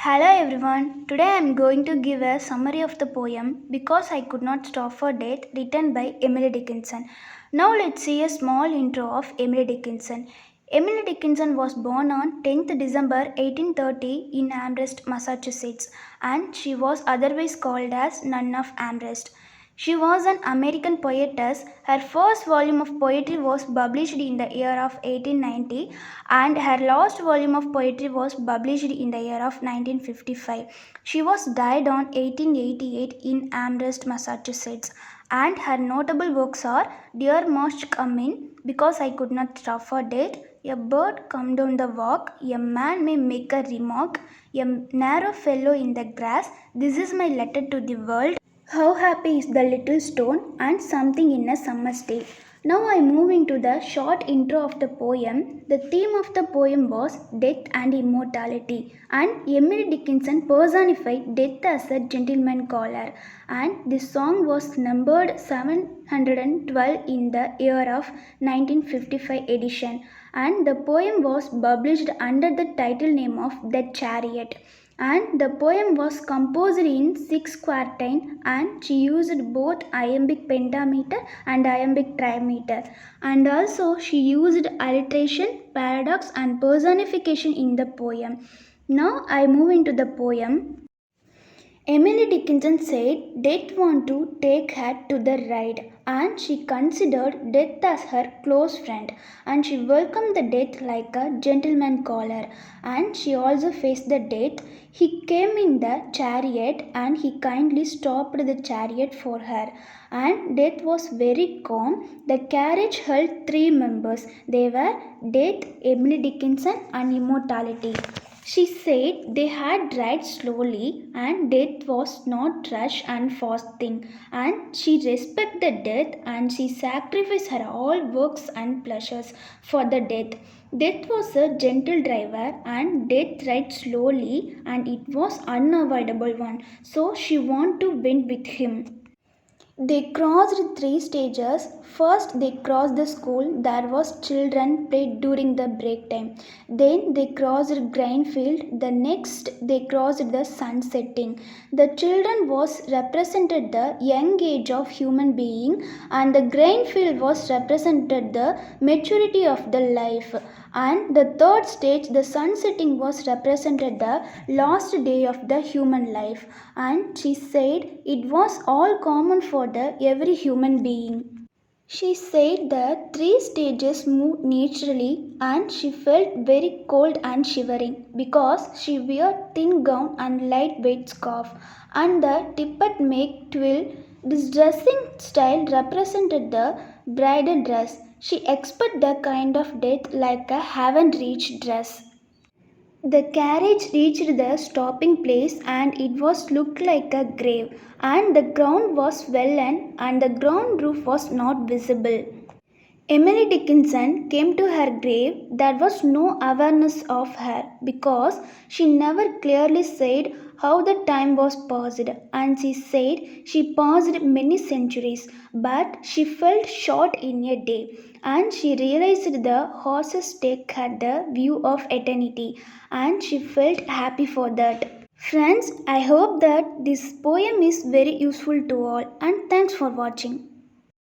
Hello everyone. Today I am going to give a summary of the poem Because I Could Not Stop for Death written by Emily Dickinson. Now let's see a small intro of Emily Dickinson. Emily Dickinson was born on 10th December 1830 in Amherst, Massachusetts, and she was otherwise called as Nun of Amherst. She was an American poetess. Her first volume of poetry was published in the year of 1890 and her last volume of poetry was published in the year of 1955. She was died on 1888 in Amherst, Massachusetts, and her notable works are Dear Most Come In, Because I Could Not Stop for Death, A Bird Come Down the Walk, A Man May Make a Remark, A Narrow Fellow in the Grass, This Is My Letter to the World, How Happy is the Little Stone, and Something in a Summer's Day. Now I move into the short intro of the poem. The theme of the poem was death and immortality, and Emily Dickinson personified death as a gentleman caller, and this song was numbered 712 in the year of 1955 edition, and the poem was published under the title name of The Chariot, and the poem was composed in 6 quatrain and she used both iambic pentameter and iambic trimeter, and also she used alliteration, paradox and personification in the poem. Now I move into the poem. Emily Dickinson said death wanted to take her to the ride, and she considered death as her close friend, and she welcomed the death like a gentleman caller, and she also faced the death. He came in the chariot and he kindly stopped the chariot for her, and death was very calm. The carriage held three members. They were Death, Emily Dickinson, and Immortality. She said they had ride slowly and death was not rush and fast thing, and she respected death and she sacrificed her all works and pleasures for the death. Death was a gentle driver and death ride slowly and it was unavoidable one, so she wanted to win with him. They crossed three stages. First, they crossed the school. There was children played during the break time. Then they crossed grain field. The next, they crossed the sun setting. The children was represented the young age of human being, and the grain field was represented the maturity of the life. And the third stage, the sun setting, was represented the last day of the human life. And she said it was all common for the every human being. She said the three stages moved naturally and she felt very cold and shivering because she wore thin gown and lightweight scarf and the tippet make twill. This dressing style represented the bridal dress. She expected the kind of death like a haven't reached dress. The carriage reached the stopping place and it was looked like a grave, and the ground was swollen and the ground roof was not visible. Emily Dickinson came to her grave. There was no awareness of her because she never clearly said how the time was passed, and she said she passed many centuries, but she felt short in a day, and she realized the horses take her the view of eternity, and she felt happy for that. Friends, I hope that this poem is very useful to all, and thanks for watching.